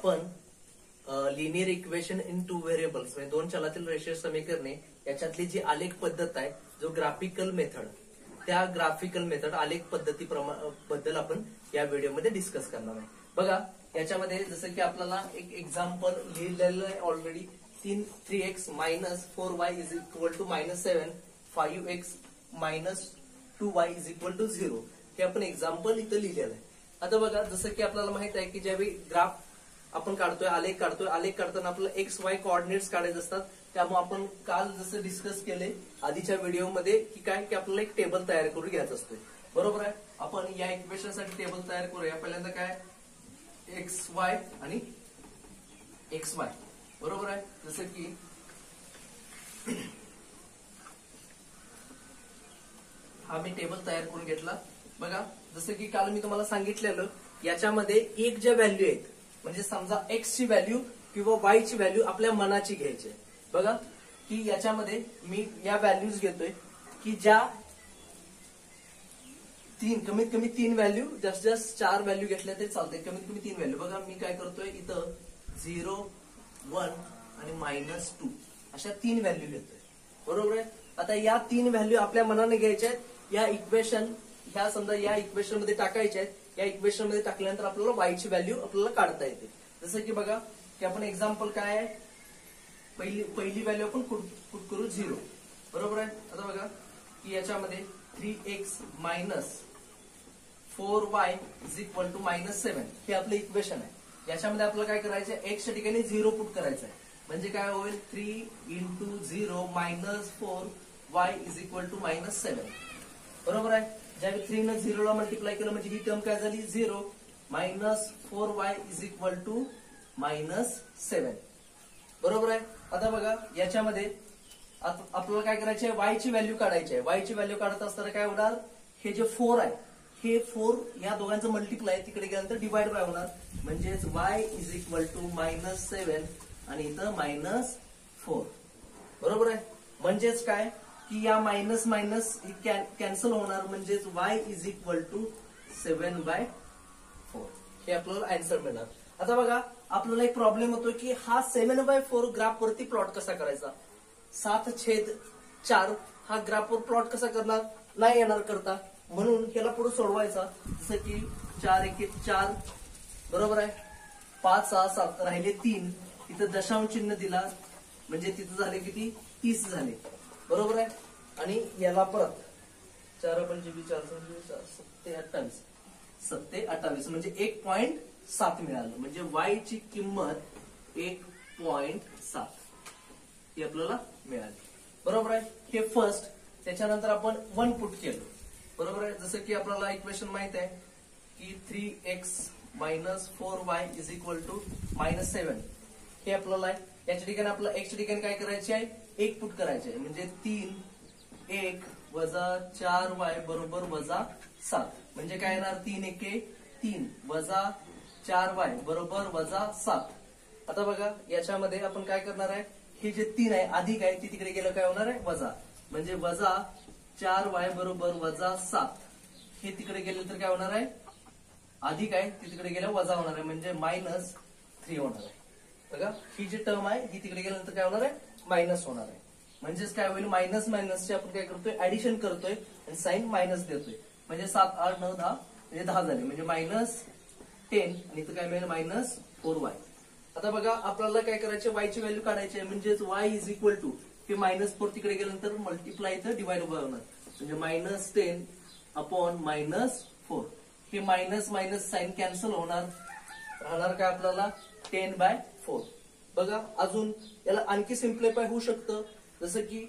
आपण linear equation in two variables म्हणजे दोन चलातील रेषीय समीकरणे याच्यातली जी आलेख पद्धत आहे, जो ग्राफिकल मेथड, त्या ग्राफिकल मेथड आलेख पद्धती बद्दल आपण या व्हिडिओमध्ये डिस्कस करणार आहे. बघा, याच्यामध्ये जसं की आपल्याला एक एक्झाम्पल लिहिलेलं आहे already. 3x minus 4y is equal to -7, 5x minus 2y is equal to 0 हे आपण एक्झाम्पल इथं लिहिलेलं आहे. आता बघा, जसं की आपल्याला माहित आहे की ज्यावेळी ग्राफ आपण काढतोय, आलेख काढताना आपल्याला एक्स वाय कोऑर्डिनेट्स काढायचे असतात. त्यामुळे आपण काल जसं डिस्कस केले आधीच्या व्हिडिओमध्ये की काय की आपल्याला एक टेबल तयार करून घ्यायचं असतोय. बरोबर आहे. आपण या इक्वेशन साठी टेबल तयार करूया. पहिल्यांदा काय, एक्स वाय आणि एक्स वाय. बरोबर आहे. जसं की हा मी टेबल तयार करून घेतला. बघा, जसं की काल मी तुम्हाला सांगितलेलं, याच्यामध्ये एक ज्या व्हॅल्यू आहेत म्हणजे समजा एक्स ची व्हॅल्यू किंवा वाय ची व्हॅल्यू आपल्या मनाची घ्यायची. बघा की याच्यामध्ये मी या व्हॅल्यूज घेतोय की ज्या कमीत कमी 3 व्हॅल्यू, जास्त जास्त 4 व्हॅल्यू घेतल्या तरी चालते, कमीत कमी 3 व्हॅल्यू. बघा मी काय करतोय, इथं 0, 1 आणि -2 अशा 3 व्हॅल्यू घेतोय. बरोबर आहे. आता या 3 व्हॅल्यू आपल्या मनाने घ्यायच्या आहेत. या इक्वेशन समजा या इक्वेशन मध्ये टाकायच्या आहेत. या इक्वेशन मध्ये टाकल्यानंतर आपल्याला वाय ची व्हॅल्यू आपल्याला काढता येते. जसं की बघा की आपण एक्झाम्पल काय आहे, पहिली व्हॅल्यू आपण पुट करू 0. बरोबर आहे. आता बघा की याच्यामध्ये 3x minus 4y is equal to -7 हे आपलं इक्वेशन आहे. याच्यामध्ये आपल्याला काय करायचं आहे, एक्सच्या ठिकाणी 0 पुट करायचं आहे. म्हणजे काय होईल, 3 × 0 -4y इज इक्वल टू -7. बरोबर आहे. ज्यावेळी 3 ने 0 ला मल्टिप्लाय केलं म्हणजे ही टर्म काय झाली, 0 -4y इज इक्वल टू -7. बरोबर आहे. आता बघा याच्यामध्ये आपल्याला काय करायचे आहे, वाय ची व्हॅल्यू काढायची आहे. वाय ची व्हॅल्यू काढत असताना काय होणार, हे जे 4 आहे, हे 4 या दोघांचं मल्टिप्लाय तिकडे गेल्यानंतर डिवाइड बाय होणार. म्हणजेच y इज इक्वल टू -7 आणि इथं -4. बरोबर आहे. म्हणजेच काय की या मायनस मायनस कॅन्सल होणार. म्हणजेच y इज इक्वल टू 7/4 हे आपल्याला आन्सर मिळणार. आता बघा, आपल्याला एक प्रॉब्लेम होतो की हा 7/4 ग्राफ वरती प्लॉट कसा करायचा. 7/4 हा ग्राफवर प्लॉट कसा करणार, नाही येणार करता. म्हणून ह्याला पुढे सोडवायचा. जसं की 4 × 1 = 4. बरोबर आहे. 5 6 7 राहिले 3. इथं दशांश चिन्ह दिला म्हणजे तिथं झाले किती, 30 झाले. बरोबर आहे. आणि याला परत 4 × 5 = 4 7 28 म्हणजे 1.7 मिळालं. म्हणजे y ची किंमत 1.7 ही आपल्याला मिळाली. बरोबर आहे. हे फर्स्ट. त्याच्यानंतर आपण 1 पुट केलं. बरोबर आहे. जसं की आपल्याला इक्वेशन माहित आहे की 3x minus 4y is equal to -7 हे आपल्याला आहे. याच्या ठिकाणी आपल्याला x च्या ठिकाणी काय करायचे आहे, 1 पुट करायचे आहे. म्हणजे 3 1 वजा 4y बरोबर -7. म्हणजे काय येणार, 3 × 1 = 3 वजा 4y बरोबर -7. आता बघा याच्यामध्ये आपण काय करणार आहे, हे जे 3 आहे अधिक आहे ती तिकडे गेलं काय होणार आहे, वजा. म्हणजे वजा 4y बरोबर -7 हे तिकडे गेलं तर काय होणार आहे, अधिक आहे ती तिकडे गेलं वजा होणार आहे. म्हणजे -3 होणार आहे. बघा ही जी टर्म आहे ही तिकडे गेल्यानंतर काय होणार आहे, मायनस होणार आहे. म्हणजेच काय होईल, मायनस मायनसचे आपण काय करतोय, ऍडिशन करतोय आणि साइन मायनस देतोय. म्हणजे 7 8 9 10 म्हणजे 10 झाले. म्हणजे -10 आणि इथं काय मिळेल, -4y. आता बघा आपल्याला काय करायचे, y ची व्हॅल्यू काढायची आहे. म्हणजेच y इज इक्वल टू हे -4 तिकडे गेल्यानंतर मल्टिप्लाय इथं डिवाइड होणार. म्हणजे -10 / -4 हे मायनस मायनस साइन कॅन्सल होणार. राहणार काय आपल्याला, 10/4. बघा अजून याला आणखी सिम्प्लिफाय होऊ शकतं. जसं की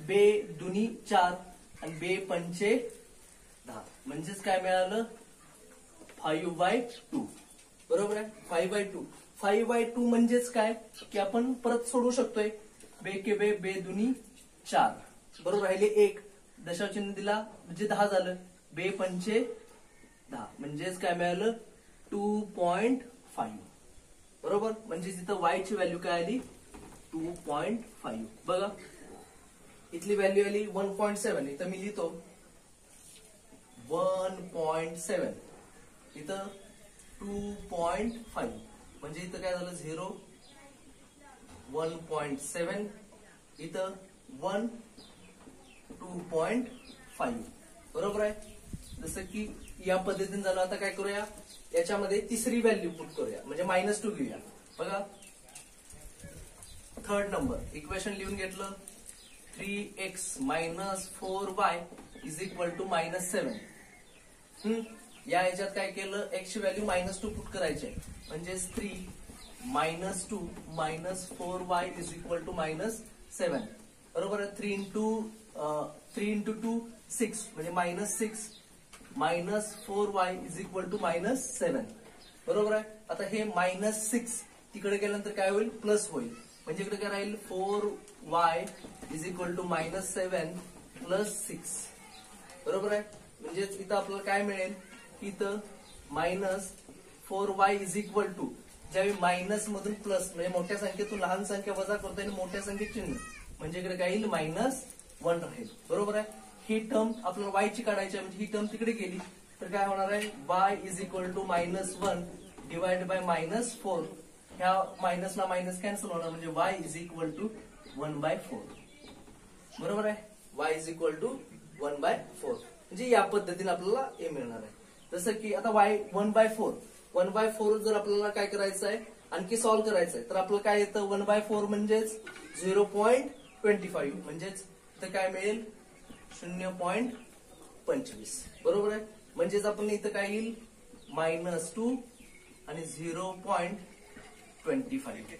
2 दुनी 4 आणि 2 पंचे 10. म्हणजेच काय मिळालं, 5/2. बरोबर आहे. 5/2. 5/2 म्हणजेच काय की आपण परत सोडवू शकतोय. 2 के 2 2 दुनी 4. बरोबर. राहिले 1 दशांश चिन्ह दिला म्हणजे 10 झालं. 2 पंचे 10 म्हणजेच काय मिळालं, 2.5. बरोबर. म्हणजे तिथं y ची व्हॅल्यू काय आली, 2.5. बघा इथली व्हॅल्यू आली 1.7. इथं मी लिहितो 1.7. इथं 2.5. म्हणजे इथं काय झालं 0 1.7 इथं 1 2.5 बरोबर आहे. जसं की या पद्धतीने झालं. आता काय करूया याच्यामध्ये तिसरी व्हॅल्यू पुट करूया म्हणजे -2 घेऊया. बघा थर्ड नंबर इक्वेशन लिहून घेतलं 3x - 4y = -7. या ह्याच्यात काय केलं x ची व्हॅल्यू -2 पुट करायची आहे म्हणजे 3 - 2 - 4y = -7 बरोबर आहे. 3 into 2 6 म्हणजे -6 - 4y = -7 बरोबर आहे. आता हे -6 तिकडे गेल्यानंतर काय होईल प्लस होईल म्हणजे इकडे काय राहील 4y = -7 + 6 बरोबर आहे. म्हणजेच इथं आपल्याला काय मिळेल की इथं -4y = ज्यावेळी मायनस मधून प्लस म्हणजे मोठ्या संख्येतून लहान संख्या वजा करता येईल मोठ्या संख्येत चिन्ह म्हणजे इकडे काय येईल -1 राहील बरोबर आहे. ही टर्म आपल्याला y ची काढायची आहे म्हणजे ही टर्म तिकडे गेली तर काय होणार आहे y = -1 डिवाइड बाय -4 ह्या मायनसला मायनस कॅन्सल होणार म्हणजे y = 1/4 बरोबर आहे. y = 1/4 म्हणजे या पद्धतीने आपल्याला हे मिळणार आहे. जसं की आता y 1/4 जर आपल्याला काय करायचं आहे आणखी सॉल्व्ह करायचं आहे तर आपलं काय येतं 1/4 म्हणजेच 0.25 म्हणजेच इथं काय मिळेल 0.25 बरोबर आहे. म्हणजेच आपण इथं काय येईल -2 आणि 0.25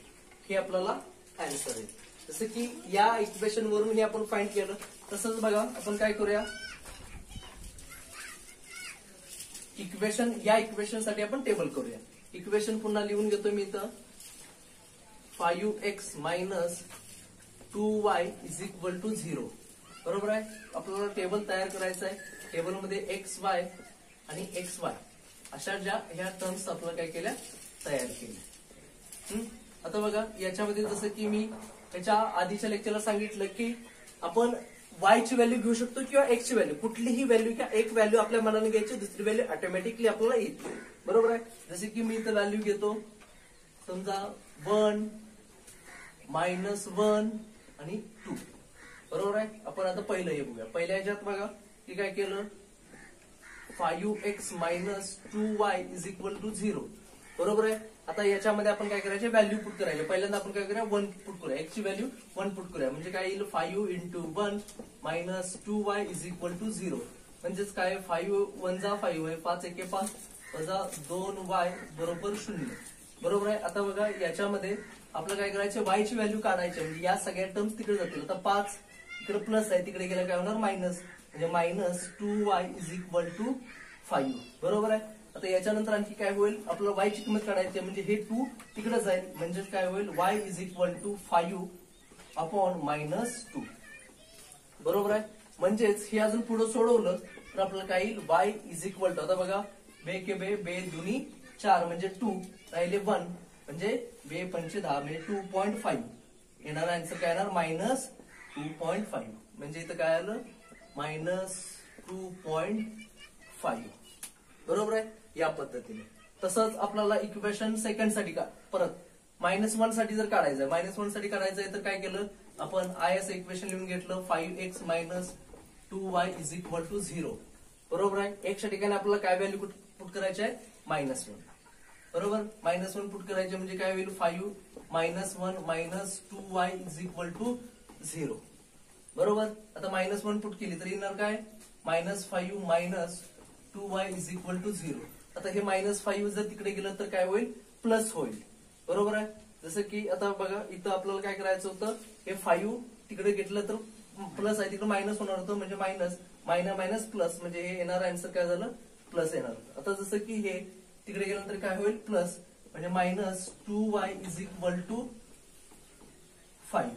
हे आपल्याला आन्सर आहे. जसं की या इक्वेशन वरून हे आपण फाइंड केलं. तसंच बघा आपण काय करूया या इक्वेशन साठी आपण टेबल करूया. इक्वेशन पुन्हा लिहून घेतो मी इथं 5x - 2y = 0 बरोबर आहे. आपल्याला टेबल तयार करायचं आहे. टेबलमध्ये xy आणि xy अशा ज्या ह्या टर्म्स आपल्याला काय केल्या तयार केल्या. आता बघा याच्यामध्ये जसं की मी याच्या आधीच्या लेक्चरला सांगितलं की आपण y ची व्हॅल्यू घेऊ शकतो किंवा x ची व्हॅल्यू कुठलीही व्हॅल्यू किंवा एक व्हॅल्यू आपल्या मनाने घ्यायची दुसरी व्हॅल्यू ऑटोमॅटिकली आपल्याला येते बरोबर आहे. जसे की मी इथं व्हॅल्यू घेतो समजा 1 -1 आणि 2 बरोबर आहे. आपण आता पहिलं हे बघूया. पहिल्या ह्याच्यात बघा की काय केलं 5x - 2y = 0 बरोबर आहे. आता याच्यामध्ये आपण काय करायचे व्हॅल्यू पुट करायचे. पहिल्यांदा आपण काय करूया 1 पुट करूया x ची व्हॅल्यू 1 पुट करूया म्हणजे काय येईल 5 × 1 - 2y = 0 म्हणजेच काय 5 1 जा 5 आहे 5 1 5 वजा 2y = 0 बरोबर आहे. आता बघा याच्यामध्ये आपलं काय करायचं y ची व्हॅल्यू काढायची म्हणजे या सगळ्या टर्म्स तिकडे जातील. आता 5 इकडे प्लस आहे तिकडे गेलं काय होणार मायनस म्हणजे -2y = 5 बरोबर आहे. आता याच्यानंतर आणखी काय होईल आपल्याला y ची किंमत काढायची म्हणजे हे 2 तिकडे जाईल म्हणजेच काय होईल y = 5/-2 बरोबर आहे. म्हणजेच हे अजून पुढे सोडवलं तर आपल्याला काय येईल y = आता बघा बे के बे बे दुनी 4 म्हणजे 2 राहिले 1 म्हणजे बे पंचे 10 म्हणजे 2.5 येणार आन्सर काय येणार -2.5 म्हणजे इथं काय आलं -2.5 बरोबर आहे. या पद्धतीने तसंच आपल्याला इक्वेशन सेकंड साठी का परत -1 साठी जर काढायचं -1 साठी काढायचंय तर काय केलं आपण असं इक्वेशन लिहून घेतलं 5x - 2y = 0 बरोबर आहे. x च्या ठिकाणी आपल्याला काय व्हॅल्यू पुट करायची आहे -1 बरोबर. -1 पुट करायचे म्हणजे काय होईल 5 - 1 - 2y = 0 बरोबर. आता -1 पुट केली तर येणार काय -5 - 2y = 0. आता हे -5 जर तिकडे गेलं तर काय होईल प्लस होईल बरोबर आहे. जसं की आता बघा इथं आपल्याला काय करायचं होतं हे 5 तिकडे घेतलं तर प्लस आहे तिकडे मायनस होणार होतं म्हणजे मायनस प्लस म्हणजे हे येणार आन्सर काय झालं प्लस येणार. आता जसं की हे तिकडे गेल्यानंतर काय होईल प्लस म्हणजे -2y = 5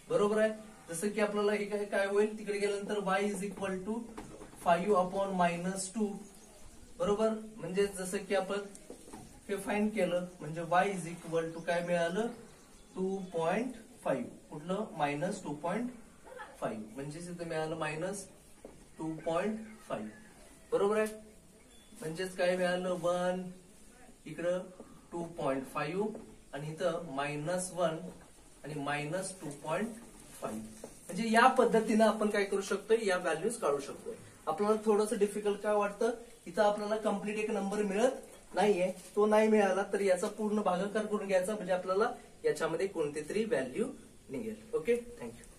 बरोबर आहे. जसं की आपल्याला हे काय होईल तिकडे गेल्यानंतर y = 5/-2 बरोबर. म्हणजे जसं की आपण हे फाइंड केलं म्हणजे y = काय मिळालं 2.5 कुठलं -2.5 म्हणजे इथं मिळालं -2.5 बरोबर आहे. म्हणजेच काय मिळालं 1 इकडं 2.5 5 आणि इथं -1 आणि -2.5. म्हणजे या पद्धतीनं आपण काय करू शकतोय, या व्हॅल्यूज काढू शकतोय. आपल्याला थोडंसं डिफिकल्ट काय वाटतं, इथं आपल्याला कम्प्लीट एक नंबर मिळत नाहीये. तो नाही मिळाला तर याचा पूर्ण भागाकार करून घ्यायचा, म्हणजे आपल्याला याच्यामध्ये कोणती तरी व्हॅल्यू निघेल. Okay, thank you.